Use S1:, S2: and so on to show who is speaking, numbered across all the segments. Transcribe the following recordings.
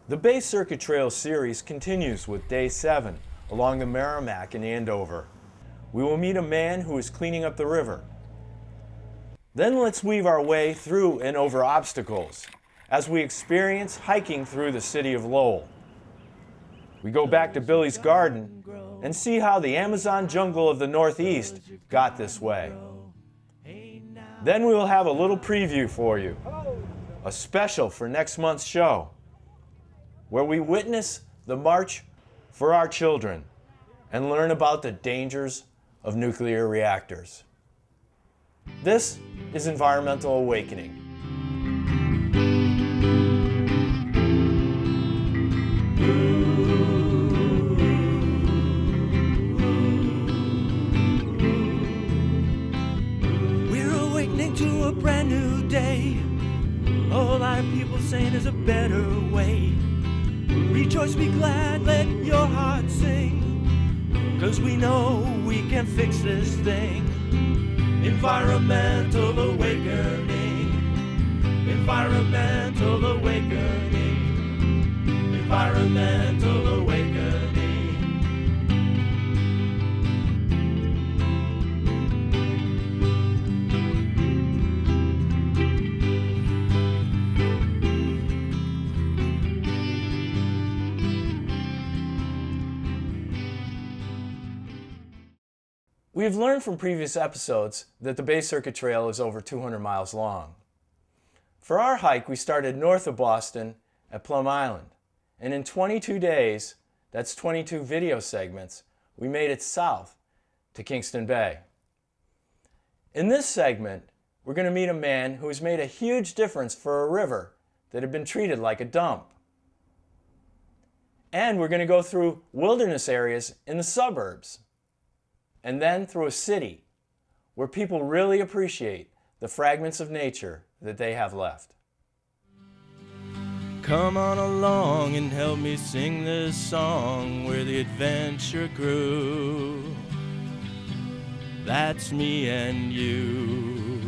S1: The Bay Circuit Trail series continues with Day 7 along the Merrimack in Andover. We will meet a man who is cleaning up the river. Then let's weave our way through and over obstacles as we experience hiking through the city of Lowell. We go back to Billy's garden and see how the Amazon jungle of the Northeast got this way. Then we will have a little preview for you, a special for next month's show, where we witness the March for Our Children and learn about the dangers of nuclear reactors. This is Environmental Awakening.
S2: We're awakening to a brand new day. A whole lot of people saying there's a better way. Rejoice, be glad, let your heart sing, 'cause we know we can fix this thing. Environmental awakening. Environmental awakening. Environmental awakening.
S1: We have learned from previous episodes that the Bay Circuit Trail is over 200 miles long. For our hike, we started north of Boston at Plum Island, and in 22 days, that's 22 video segments, we made it south to Kingston Bay. In this segment, we're going to meet a man who has made a huge difference for a river that had been treated like a dump. And we're going to go through wilderness areas in the suburbs, and then through a city where people really appreciate the fragments of nature that they have left.
S2: Come on along and help me sing this song where the adventure grew. That's me and you,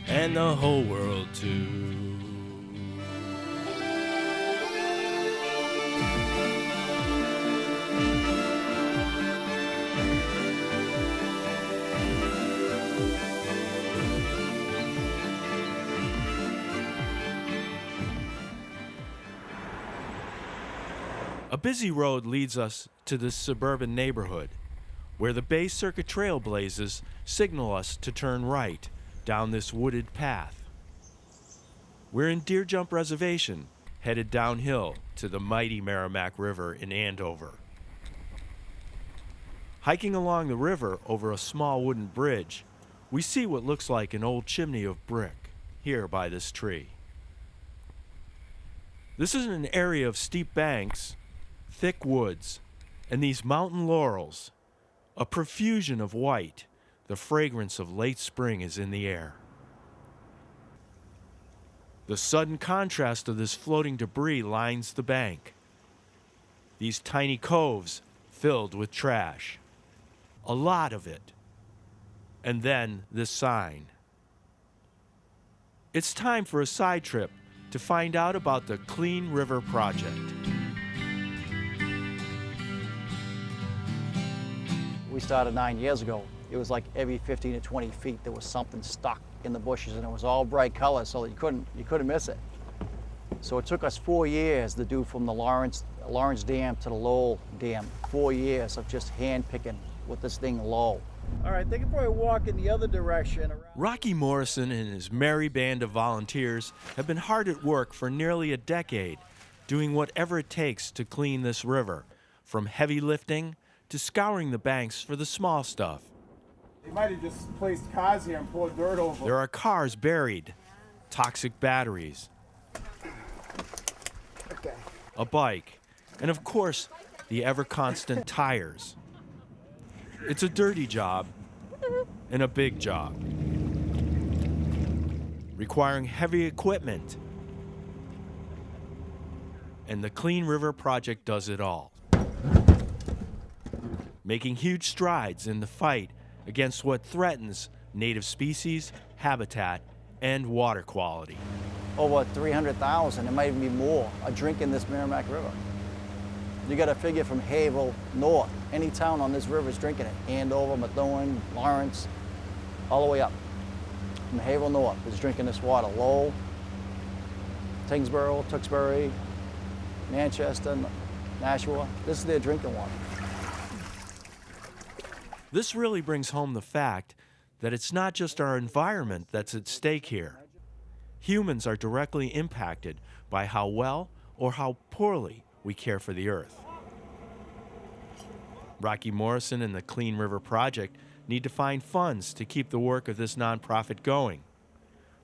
S2: and the whole world too. A busy road leads us to this suburban neighborhood, where the Bay Circuit Trailblazers signal us to turn right down this wooded path. We're in Deer Jump Reservation, headed downhill to the mighty Merrimack River in Andover. Hiking along the river over a small wooden bridge, we see what looks like an old chimney of brick here by this tree. This is an area of steep banks, thick woods, and these mountain laurels, a profusion of white. The fragrance of late spring is in the air. The sudden contrast of this floating debris lines the bank. These tiny coves filled with trash, a lot of it. And then this sign. It's time for a side trip to find out about the Clean River Project.
S3: We started 9 years ago. It was like every 15 to 20 feet there was something stuck in the bushes, and it was all bright colors, so you couldn't miss it. So it took us 4 years to do from the Lawrence Dam to the Lowell Dam. 4 years of just hand picking with this thing low.
S4: All right, they can probably walk in the other direction.
S2: Rocky Morrison and his merry band of volunteers have been hard at work for nearly a decade, doing whatever it takes to clean this river, from heavy lifting to scouring the banks for the small stuff.
S4: They might have just placed cars here and poured dirt over.
S2: There are cars buried, toxic batteries,
S4: Okay.
S2: a bike, and of course, the ever-constant tires. It's a dirty job and a big job, requiring heavy equipment. And the Clean River Project does it all, making huge strides in the fight against what threatens native species, habitat, and water quality.
S3: over 300,000, it might even be more, are drinking this Merrimack River. You got to figure from Haverhill north, any town on this river is drinking it. Andover, Methuen, Lawrence, all the way up. From Haverhill north is drinking this water. Lowell, Tewksbury, Manchester, Nashua, this is their drinking water.
S2: This really brings home the fact that it's not just our environment that's at stake here. Humans are directly impacted by how well or how poorly we care for the earth. Rocky Morrison and the Clean River Project need to find funds to keep the work of this nonprofit going.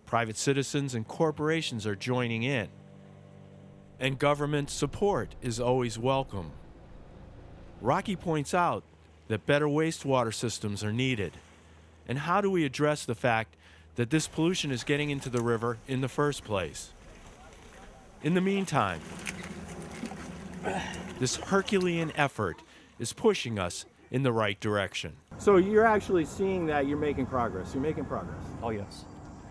S2: Private citizens and corporations are joining in. And government support is always welcome. Rocky points out that better wastewater systems are needed. And how do we address the fact that this pollution is getting into the river in the first place? In the meantime, this Herculean effort is pushing us in the right direction.
S1: So you're actually seeing that you're making progress. You're making progress.
S3: Oh yes,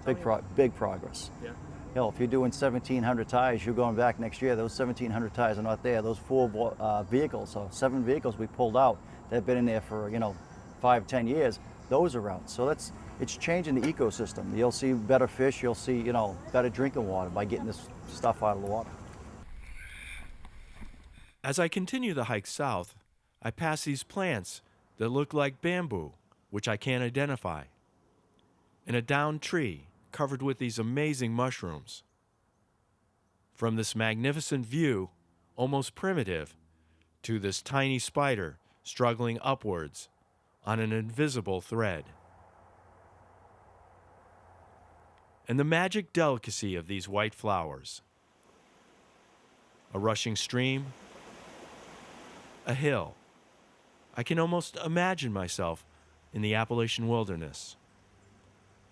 S3: big progress.
S1: Yeah.
S3: Hell, if you're doing 1,700 tires, you're going back next year, those 1,700 tires are not there. Those 4 vehicles, or 7 vehicles we pulled out, they've been in there for, 5, 10 years, those are out. So it's changing the ecosystem. You'll see better fish, you'll see, better drinking water by getting this stuff out of the water.
S2: As I continue the hike south, I pass these plants that look like bamboo, which I can't identify, and a downed tree covered with these amazing mushrooms. From this magnificent view, almost primitive, to this tiny spider struggling upwards on an invisible thread. And the magic delicacy of these white flowers. A rushing stream, a hill. I can almost imagine myself in the Appalachian wilderness.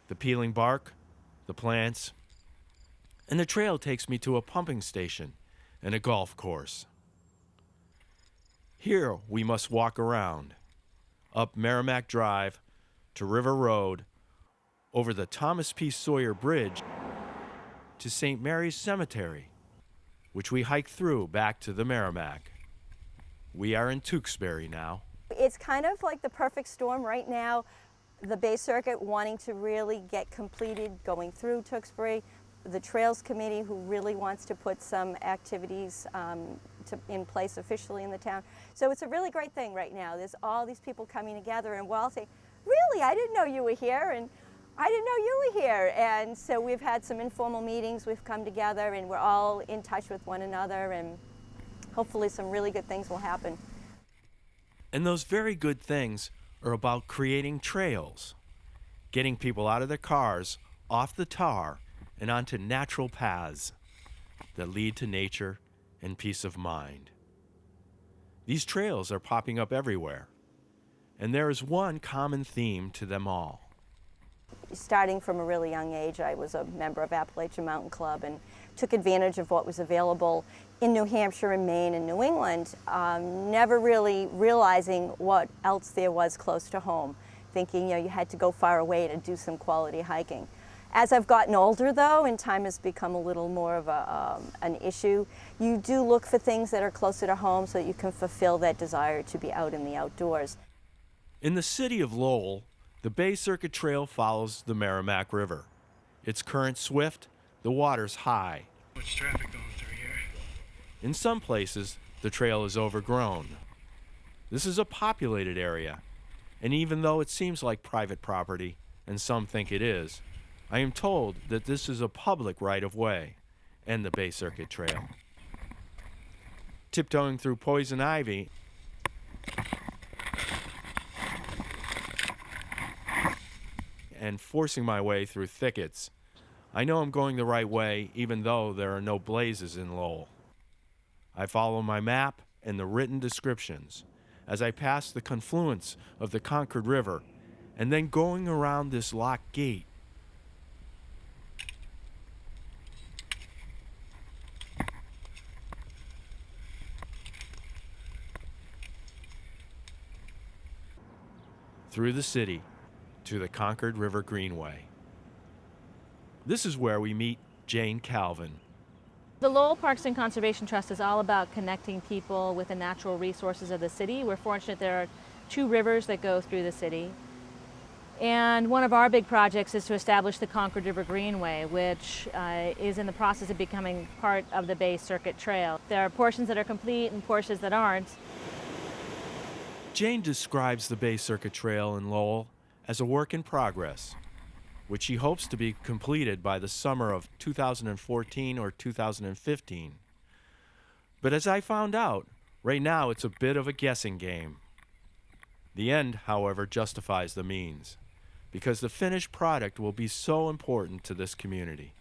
S2: The peeling bark, the plants, and the trail takes me to a pumping station and a golf course. Here we must walk around, up Merrimack Drive to River Road, over the Thomas P. Sawyer Bridge to St. Mary's Cemetery, which we hike through back to the Merrimack. We are in Tewksbury now.
S5: It's kind of like the perfect storm right now. The Bay Circuit wanting to really get completed going through Tewksbury, the Trails Committee who really wants to put some activities in place officially in the town. So it's a really great thing right now. There's all these people coming together and we're all saying, really, I didn't know you were here, and I didn't know you were here. And so we've had some informal meetings, we've come together and we're all in touch with one another, and hopefully some really good things will happen.
S2: And those very good things are about creating trails, getting people out of their cars, off the tar, and onto natural paths that lead to nature and peace of mind. These trails are popping up everywhere, and there is one common theme to them all.
S5: Starting from a really young age, I was a member of Appalachian Mountain Club and took advantage of what was available in New Hampshire and Maine and New England, never really realizing what else there was close to home, thinking you had to go far away to do some quality hiking. As I've gotten older though, and time has become a little more of an issue, you do look for things that are closer to home so that you can fulfill that desire to be out in the outdoors.
S2: In the city of Lowell, the Bay Circuit Trail follows the Merrimack River. Its current swift, the water's high.
S6: Much traffic going through here.
S2: In some places, the trail is overgrown. This is a populated area, and even though it seems like private property, and some think it is, I am told that this is a public right-of-way and the Bay Circuit Trail. Tiptoeing through poison ivy and forcing my way through thickets, I know I'm going the right way even though there are no blazes in Lowell. I follow my map and the written descriptions as I pass the confluence of the Concord River and then going around this locked gate. Through the city to the Concord River Greenway. This is where we meet Jane Calvin.
S7: The Lowell Parks and Conservation Trust is all about connecting people with the natural resources of the city. We're fortunate there are 2 rivers that go through the city. And one of our big projects is to establish the Concord River Greenway, which is in the process of becoming part of the Bay Circuit Trail. There are portions that are complete and portions that aren't.
S2: Jane describes the Bay Circuit Trail in Lowell as a work in progress, which she hopes to be completed by the summer of 2014 or 2015. But as I found out, right now it's a bit of a guessing game. The end, however, justifies the means, because the finished product will be so important to this community.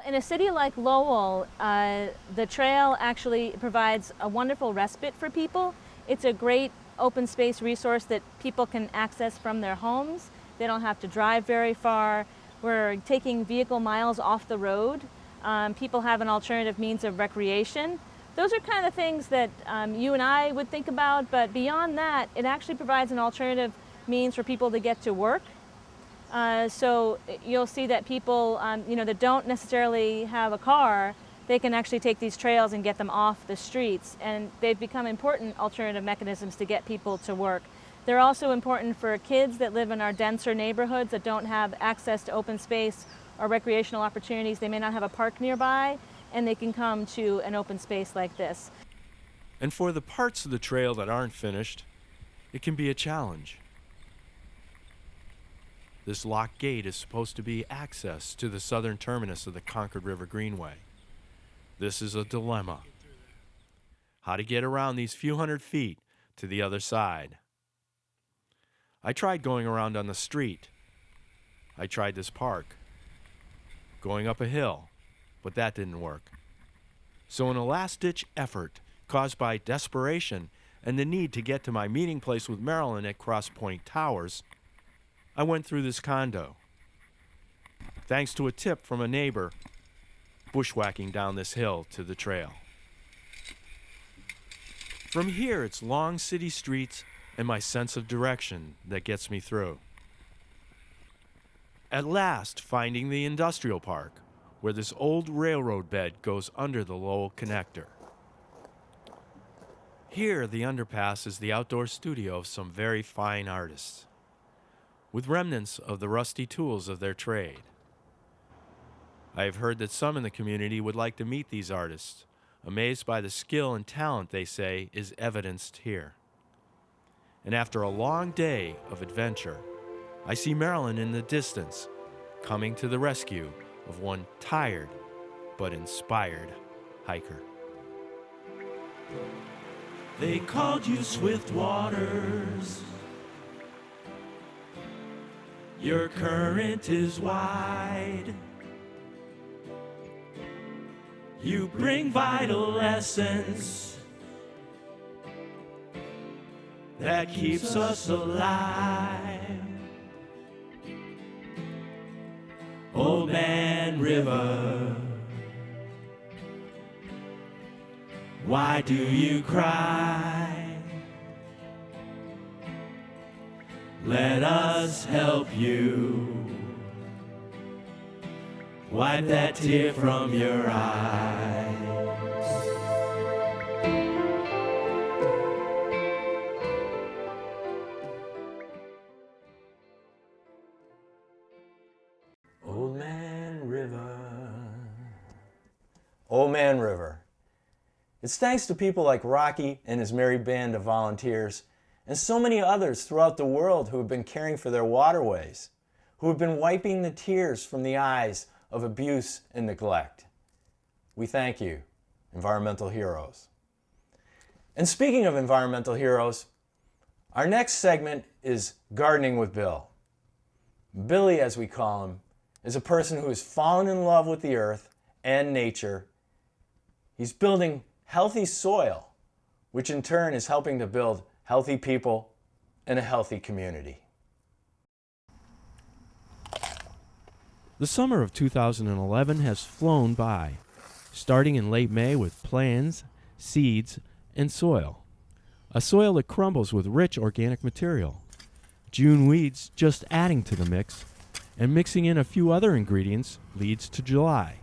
S7: In a city like Lowell, the trail actually provides a wonderful respite for people. It's a great open space resource that people can access from their homes. They don't have to drive very far. We're taking vehicle miles off the road. People have an alternative means of recreation. Those are kind of things that you and I would think about, but beyond that, it actually provides an alternative means for people to get to work. So you'll see that people that don't necessarily have a car, they can actually take these trails and get them off the streets, and they've become important alternative mechanisms to get people to work. They're also important for kids that live in our denser neighborhoods that don't have access to open space or recreational opportunities. They may not have a park nearby, and they can come to an open space like this.
S2: And for the parts of the trail that aren't finished, it can be a challenge. This locked gate is supposed to be access to the southern terminus of the Concord River Greenway. This is a dilemma. How to get around these few hundred feet to the other side. I tried going around on the street. I tried this park. Going up a hill, but that didn't work. So in a last-ditch effort caused by desperation and the need to get to my meeting place with Marilyn at Cross Point Towers, I went through this condo. Thanks to a tip from a neighbor, bushwhacking down this hill to the trail. From here, it's long city streets and my sense of direction that gets me through. At last, finding the industrial park, where this old railroad bed goes under the Lowell connector. Here, the underpass is the outdoor studio of some very fine artists, with remnants of the rusty tools of their trade. I have heard that some in the community would like to meet these artists, amazed by the skill and talent they say is evidenced here. And after a long day of adventure, I see Marilyn in the distance, coming to the rescue of one tired but inspired hiker. They called you swift waters. Your current is wide. You bring vital essence that keeps us alive. Old Man River, why do you cry? Let us help you. Wipe that tear from your eye.
S1: Old Man River. Old Man River. It's thanks to people like Rocky and his merry band of volunteers, and so many others throughout the world who have been caring for their waterways, who have been wiping the tears from the eyes of abuse and neglect. We thank you, environmental heroes. And speaking of environmental heroes, our next segment is Gardening with Bill. Billy, as we call him, is a person who has fallen in love with the earth and nature. He's building healthy soil, which in turn is helping to build healthy people and a healthy community.
S2: The summer of 2011 has flown by, starting in late May with plants, seeds, and soil. A soil that crumbles with rich organic material. June weeds just adding to the mix, and mixing in a few other ingredients leads to July,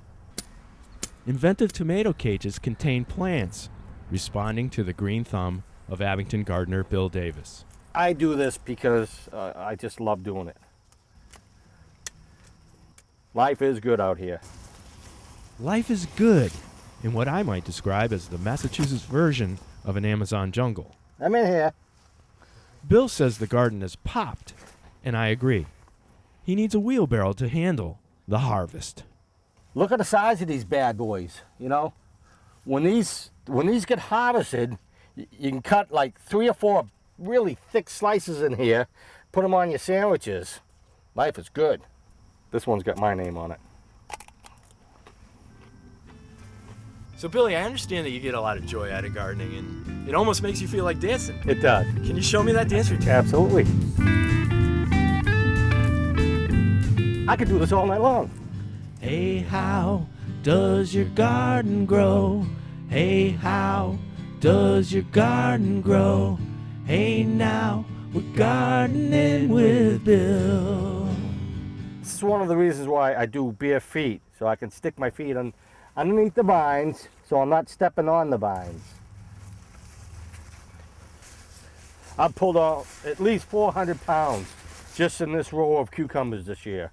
S2: inventive tomato cages contain plants, responding to the green thumb of Abington gardener Bill Davis.
S8: I do this because I just love doing it. Life is good out here.
S2: Life is good in what I might describe as the Massachusetts version of an Amazon jungle.
S8: I'm in here.
S2: Bill says the garden has popped, and I agree. He needs a wheelbarrow to handle the harvest.
S8: Look at the size of these bad boys, you know? When these get harvested, you can cut like 3 or 4 really thick slices in here, put them on your sandwiches. Life is good. This one's got my name on it.
S1: So Billy, I understand that you get a lot of joy out of gardening, and it almost makes you feel like dancing.
S8: It does.
S1: Can you show me that dance routine?
S8: Absolutely. I could do this all night long.
S2: Hey, how does your garden grow? Hey, how does your garden grow? Hey, now we're gardening with Bill.
S8: This is one of the reasons why I do bare feet, so I can stick my feet underneath the vines, so I'm not stepping on the vines. I've pulled off at least 400 pounds just in this row of cucumbers this year.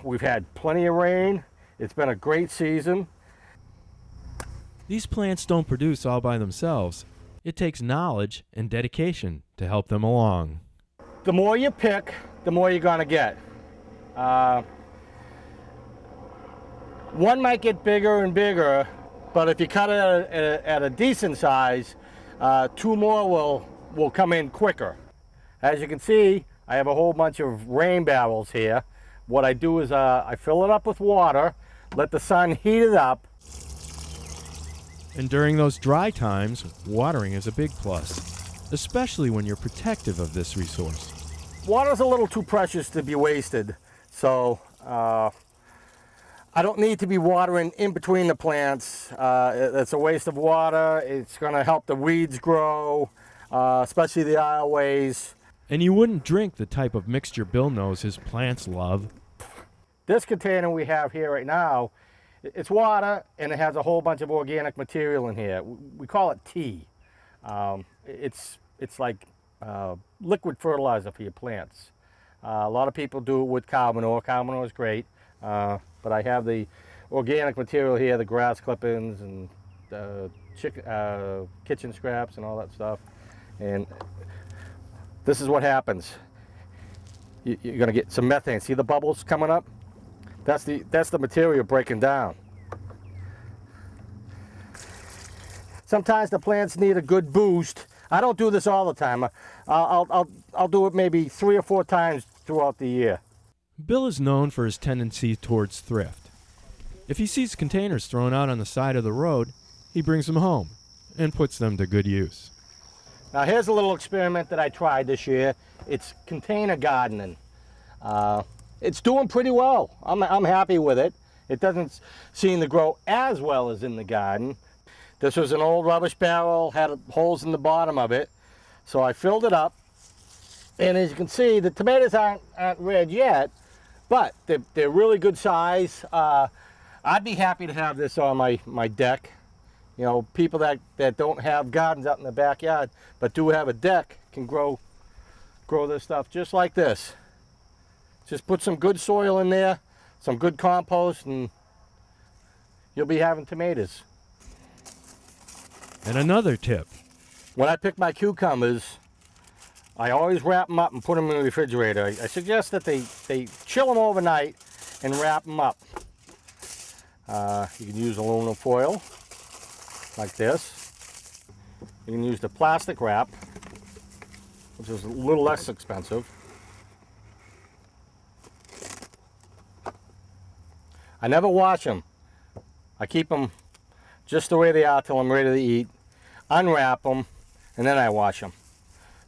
S8: We've had plenty of rain. It's been a great season.
S2: These plants don't produce all by themselves. It takes knowledge and dedication to help them along.
S8: The more you pick, the more you're gonna get. One might get bigger and bigger, but if you cut it at a decent size, 2 more will come in quicker. As you can see, I have a whole bunch of rain barrels here. What I do is I fill it up with water, let the sun heat it up.
S2: And during those dry times, watering is a big plus, especially when you're protective of this resource.
S8: Water's a little too precious to be wasted, so I don't need to be watering in between the plants. It's a waste of water. It's going to help the weeds grow, especially the aisleways.
S2: And you wouldn't drink the type of mixture Bill knows his plants love.
S8: This container we have here right now, it's water, and it has a whole bunch of organic material in here. We call it tea. It's like liquid fertilizer for your plants. A lot of people do it with cow manure. Cow manure is great, but I have the organic material here, the grass clippings and kitchen scraps and all that stuff. And this is what happens. You're going to get some methane. See the bubbles coming up? That's the material breaking down. Sometimes the plants need a good boost. I don't do this all the time. I'll do it maybe 3 or 4 times throughout the year.
S2: Bill is known for his tendency towards thrift. If he sees containers thrown out on the side of the road, he brings them home and puts them to good use.
S8: Now here's a little experiment that I tried this year. It's container gardening. It's doing pretty well. I'm happy with it. It doesn't seem to grow as well as in the garden. This was an old rubbish barrel, had holes in the bottom of it. So I filled it up. And as you can see, the tomatoes aren't red yet, but they're really good size. I'd be happy to have this on my deck. You know, people that don't have gardens out in the backyard, but do have a deck, can grow this stuff just like this. Just put some good soil in there, some good compost, and you'll be having tomatoes.
S2: And another tip.
S8: When I pick my cucumbers, I always wrap them up and put them in the refrigerator. I suggest that they chill them overnight and wrap them up. You can use aluminum foil, like this. You can use the plastic wrap, which is a little less expensive. I never wash them. I keep them just the way they are till I'm ready to eat. Unwrap them, and then I wash them.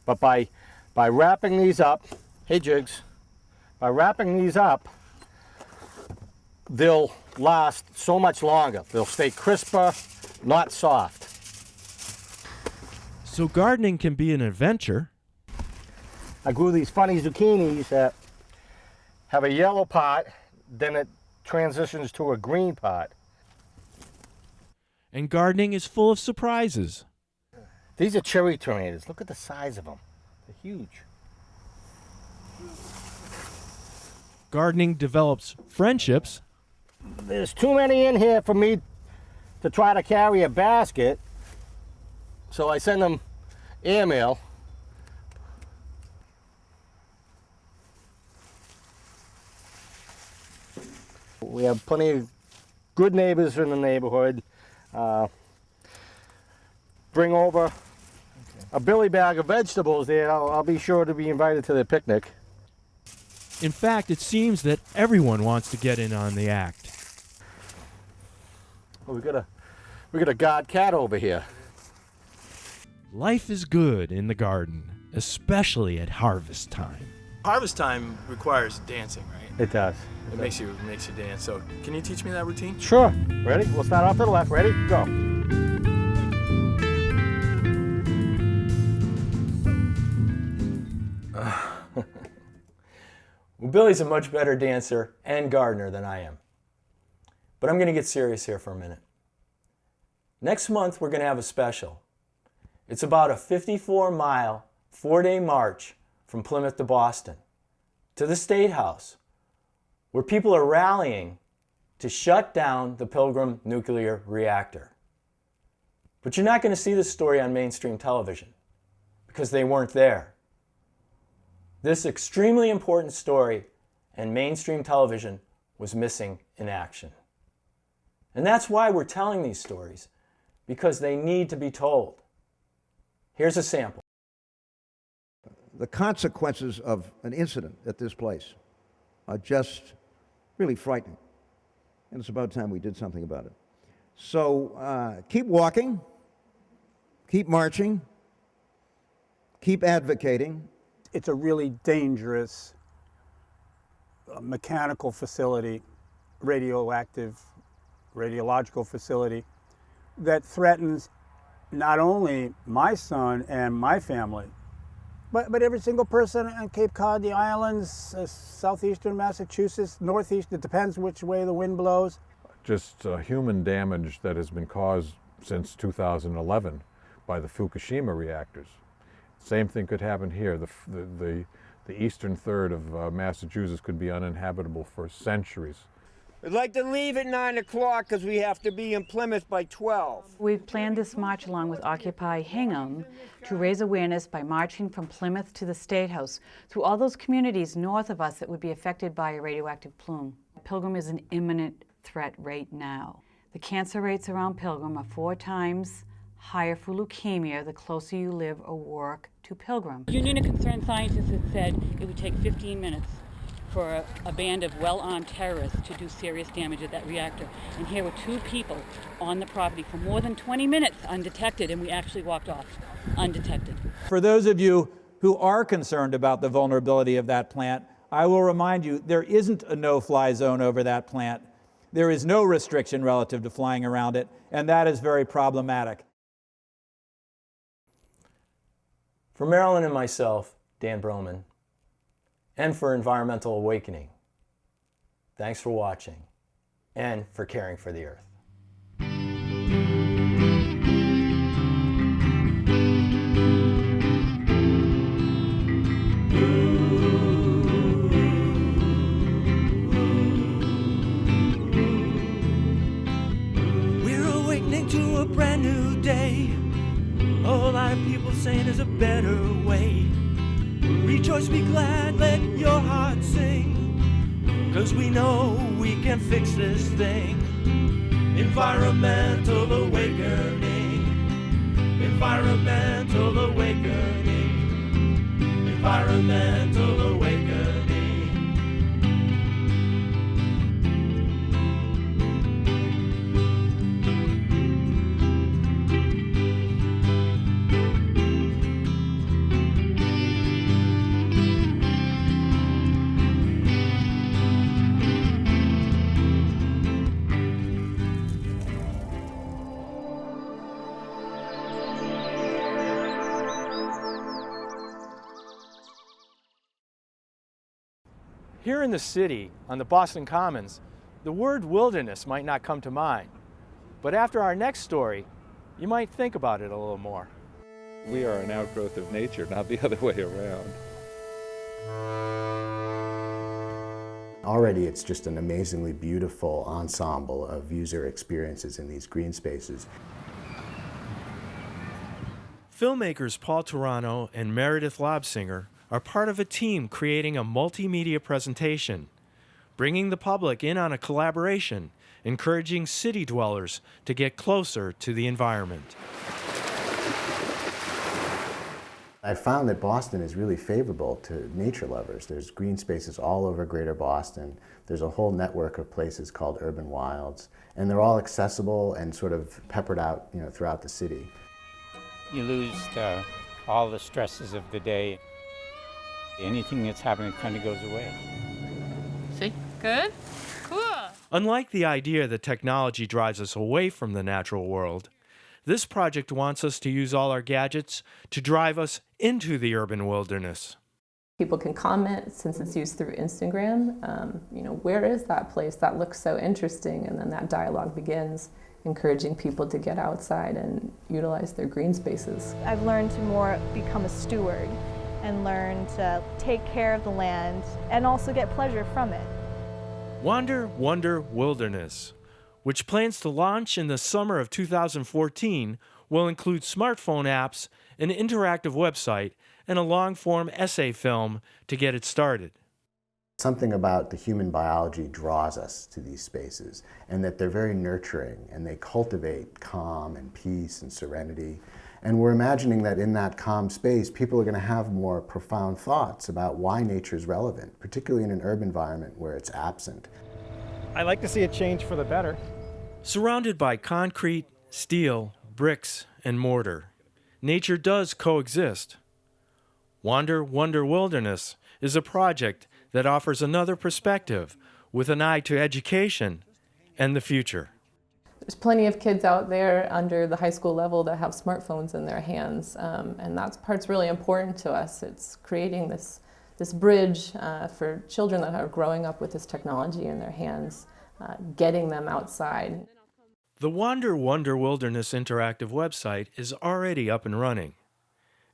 S8: But by wrapping these up, hey Jigs, by wrapping these up, they'll last so much longer. They'll stay crisper, not soft.
S2: So gardening can be an adventure.
S8: I grew these funny zucchinis that have a yellow part, then it transitions to a green pot.
S2: And gardening is full of surprises.
S8: These are cherry tomatoes. Look at the size of them. They're huge.
S2: Gardening develops friendships.
S8: There's too many in here for me to try to carry a basket, so I send them airmail. We have plenty of good neighbors in the neighborhood. Bring over a billy bag of vegetables there. I'll be sure to be invited to the picnic.
S2: In fact, it seems that everyone wants to get in on the act.
S8: Well, we got a guard cat over here.
S2: Life is good in the garden, especially at harvest time.
S1: Harvest time requires dancing, right?
S8: It does.
S1: It makes you dance. So, can you teach me that routine?
S8: Sure. Ready? We'll start off to the left. Ready? Go.
S1: Well, Billy's a much better dancer and gardener than I am. But I'm going to get serious here for a minute. Next month, we're going to have a special. It's about a 54-mile, 4-day march from Plymouth to Boston, to the State House, where people are rallying to shut down the Pilgrim nuclear reactor. But you're not going to see this story on mainstream television, because they weren't there. This extremely important story and mainstream television was missing in action. And that's why we're telling these stories, because they need to be told. Here's a sample.
S9: The consequences of an incident at this place are just really frightening. And it's about time we did something about it. So keep walking, keep marching, keep advocating.
S4: It's a really dangerous mechanical facility, radiological facility that threatens not only my son and my family, but every single person on Cape Cod, the islands, southeastern Massachusetts, northeast, it depends which way the wind blows.
S10: Just human damage that has been caused since 2011 by the Fukushima reactors. Same thing could happen here. The eastern third of Massachusetts could be uninhabitable for centuries.
S11: We'd like to leave at 9 o'clock because we have to be in Plymouth by 12.
S12: We've planned this march along with Occupy Hingham to raise awareness by marching from Plymouth to the State House through all those communities north of us that would be affected by a radioactive plume. Pilgrim is an imminent threat right now. The cancer rates around Pilgrim are 4 times higher for leukemia the closer you live or work to Pilgrim.
S13: Union of Concerned Scientists has said it would take 15 minutes for a band of well-armed terrorists to do serious damage at that reactor. And here were 2 people on the property for more than 20 minutes undetected, and we actually walked off undetected.
S14: For those of you who are concerned about the vulnerability of that plant, I will remind you there isn't a no-fly zone over that plant. There is no restriction relative to flying around it, and that is very problematic.
S1: For Marilyn and myself, Dan Broman, and for Environmental Awakening, thanks for watching and for caring for the Earth.
S15: We're awakening to a brand new day. A whole lot of people saying there's a better way. Rejoice, be glad, let your heart sing, 'cause we know we can fix this thing. Environmental awakening. Environmental awakening. Environmental awakening.
S1: Here in the city, on the Boston Commons, the word wilderness might not come to mind. But after our next story, you might think about it a little more.
S16: We are an outgrowth of nature, not the other way around.
S17: Already it's just an amazingly beautiful ensemble of user experiences in these green spaces.
S2: Filmmakers Paul Turano and Meredith Lobsinger are part of a team creating a multimedia presentation, bringing the public in on a collaboration, encouraging city dwellers to get closer to the environment.
S17: I found that Boston is really favorable to nature lovers. There's green spaces all over greater Boston. There's a whole network of places called urban wilds, and they're all accessible and sort of peppered out, throughout the city.
S18: You lose all the stresses of the day. Anything that's happening kind of goes away.
S19: See? Good? Cool.
S2: Unlike the idea that technology drives us away from the natural world, this project wants us to use all our gadgets to drive us into the urban wilderness.
S20: People can comment, since it's used through Instagram, where is that place? That looks so interesting. And then that dialogue begins, encouraging people to get outside and utilize their green spaces.
S21: I've learned to more become a steward and learn to take care of the land and also get pleasure from it.
S2: Wander Wonder Wilderness, which plans to launch in the summer of 2014, will include smartphone apps, an interactive website, and a long-form essay film to get it started.
S17: Something about the human biology draws us to these spaces, and that they're very nurturing, and they cultivate calm and peace and serenity. And we're imagining that in that calm space, people are going to have more profound thoughts about why nature is relevant, particularly in an urban environment where it's absent.
S22: I like to see it change for the better.
S2: Surrounded by concrete, steel, bricks, and mortar, nature does coexist. Wander Wonder Wilderness is a project that offers another perspective with an eye to education and the future.
S20: There's plenty of kids out there under the high school level that have smartphones in their hands, and that part's really important to us. It's creating this bridge for children that are growing up with this technology in their hands, getting them outside.
S2: The Wander Wonder Wilderness interactive website is already up and running,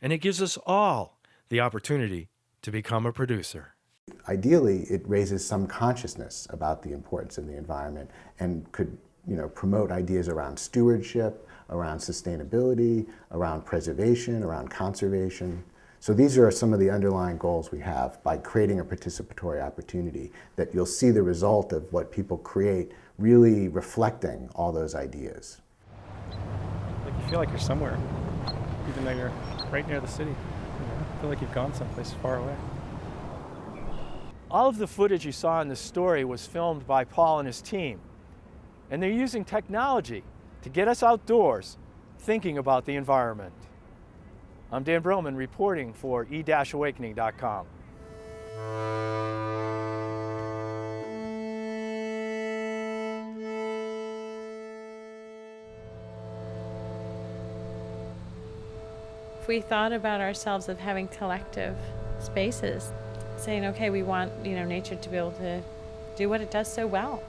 S2: and it gives us all the opportunity to become a producer.
S17: Ideally, it raises some consciousness about the importance of the environment and could promote ideas around stewardship, around sustainability, around preservation, around conservation. So these are some of the underlying goals we have by creating a participatory opportunity, that you'll see the result of what people create really reflecting all those ideas.
S22: Like you feel like you're somewhere, even though you're right near the city. I feel like you've gone someplace far away.
S1: All of the footage you saw in this story was filmed by Paul and his team. And they're using technology to get us outdoors, thinking about the environment. I'm Dan Brillman reporting for e-awakening.com.
S19: If we thought about ourselves of having collective spaces, saying, okay, we want nature to be able to do what it does so well.